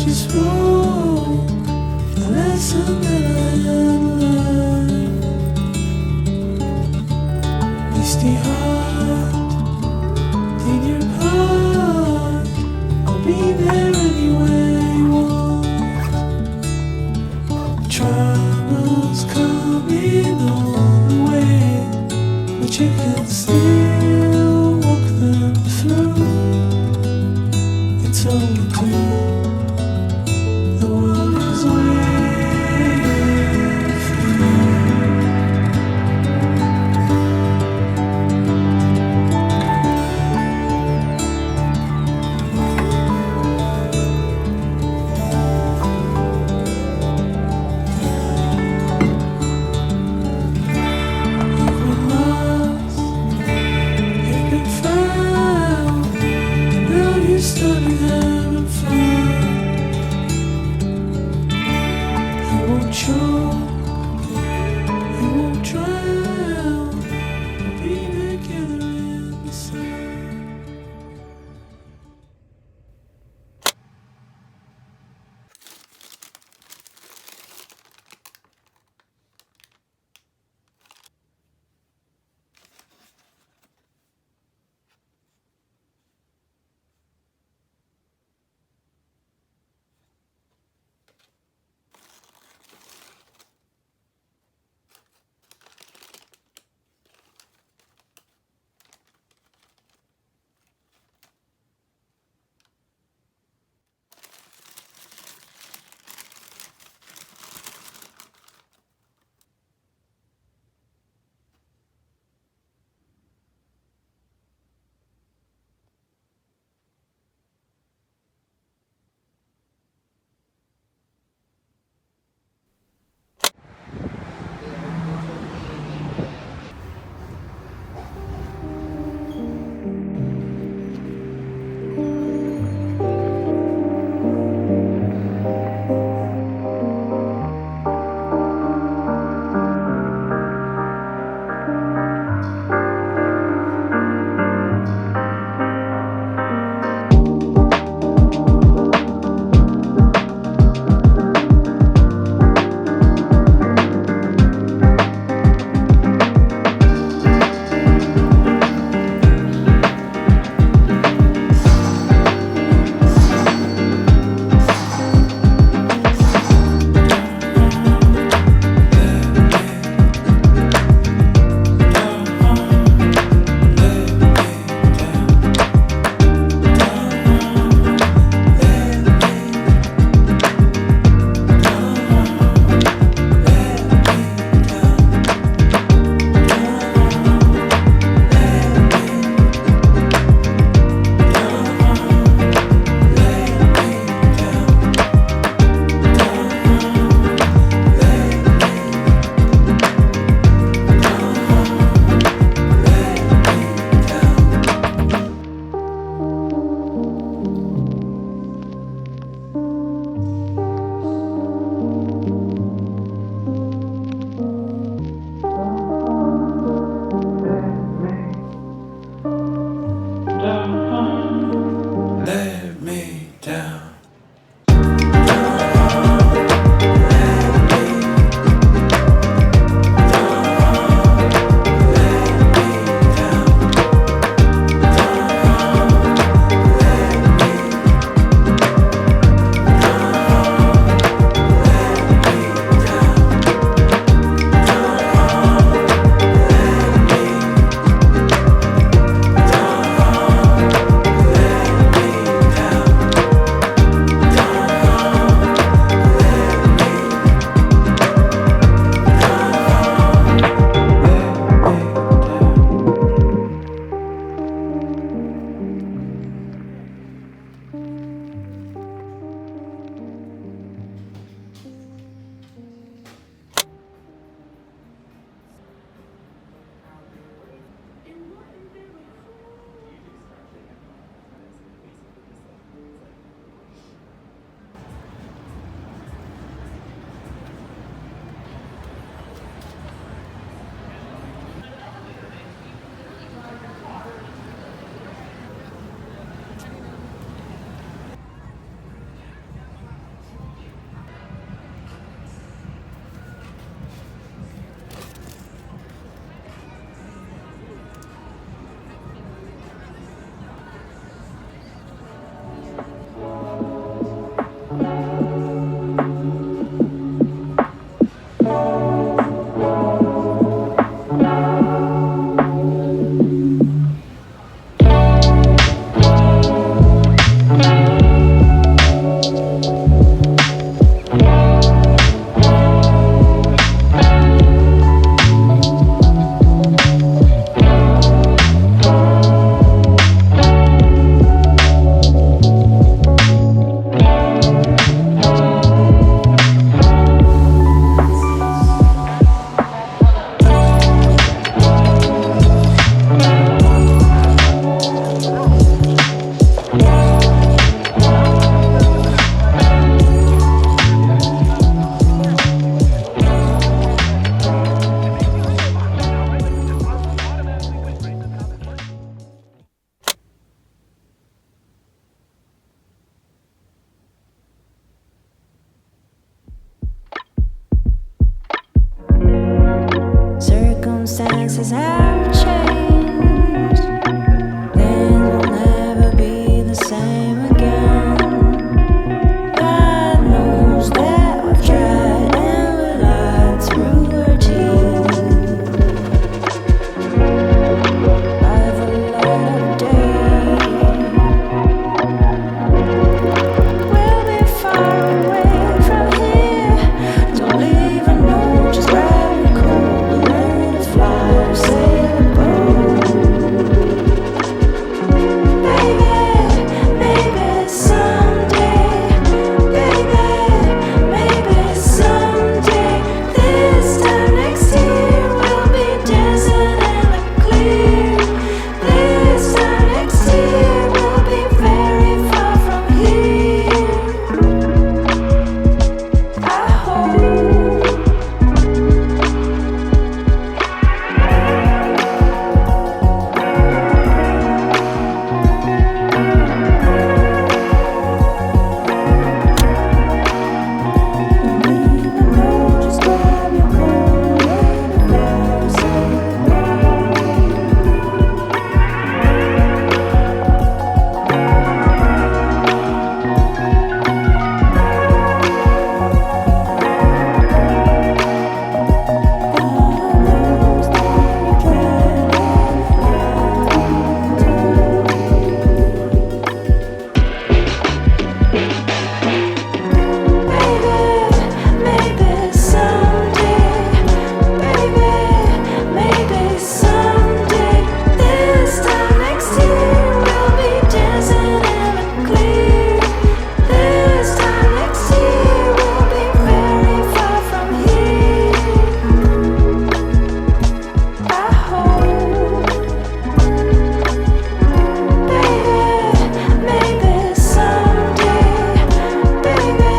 just wrote the lesson that I had learned. Misty heart, in your heart, I'll be there anywhere you want. Troubles coming on the way, but you can still walk them through. It's only two. The world is waiting for you. You've been lost, you've been found, and now you're starting having fun. You won't choke, you won't drown. We'll be together in the sun. circumstances have changed, then we'll never be the same again. God knows that we've tried and we lied through our teeth. By the light of day, we'll be far away from here. Don't leave a note, just grab your coat and let it fly or sail a boat. Baby, maybe someday, baby, maybe someday, this time next year we'll be dancing in the clear. This time next year we'll be very far from here. I hope. Just grab your coat and let it fly or sail maybe someday, baby, maybe someday, this time next year we'll be dancing in the clear. This time next year we'll be very far from here. I hope. Baby, maybe someday, baby,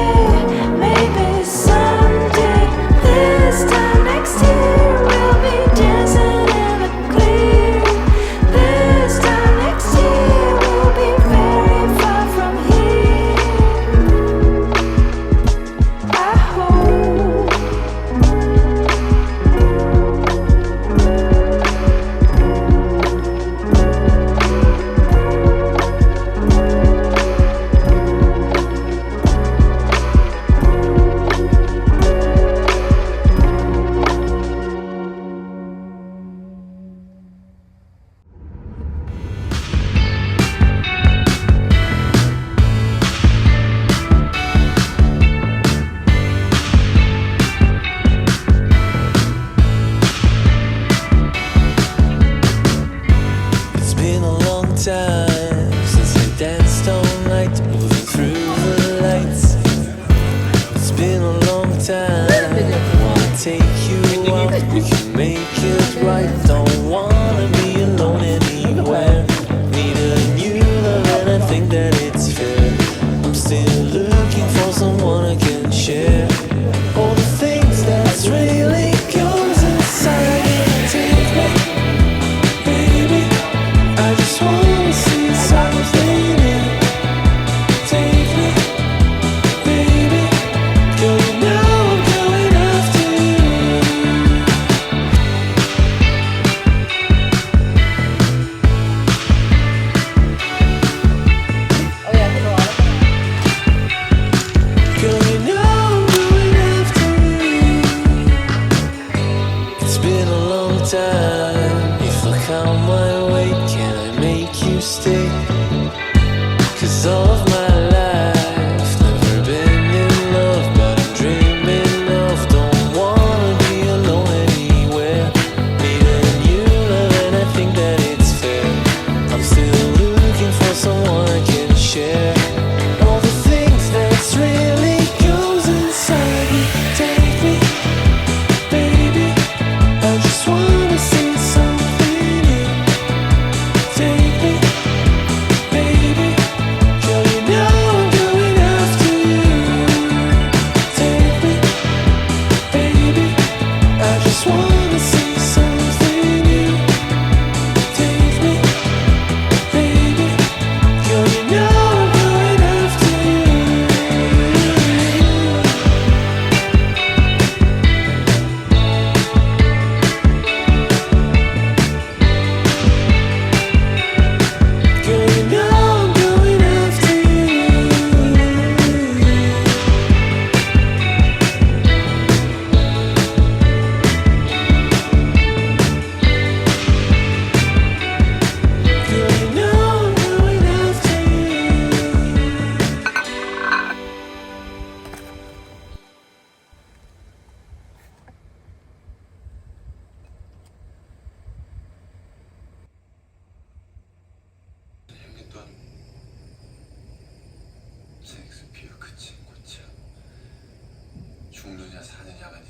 maybe someday, this time next year we'll be dancing in the clear. This time next year we'll be very far from here. I hope. It's been a long time since I danced all night, moving through the lights. It's been a long time. Wanna take you out, we can make it right. Don't wanna be alone anywhere. Need a new love and I think that it's fair. I'm still looking for someone I can share all the things that's really goes inside me. Take me, baby. I just wanna see something new. Take me, baby. Girl, you know I'm going after you. Girl, you know I'm going after you. It's been a long time. If I count my way, can I make you stay? 'Cause all of my life, never been in love, but I'm dreaming of. Don't wanna be alone anywhere. Need a new love and I think that it's fair. I'm still looking for someone I can share all the things that's really goes inside me. Take me, baby. I just wanna see something new. Take me, baby. Girl, you 죽느냐 사느냐가 아니라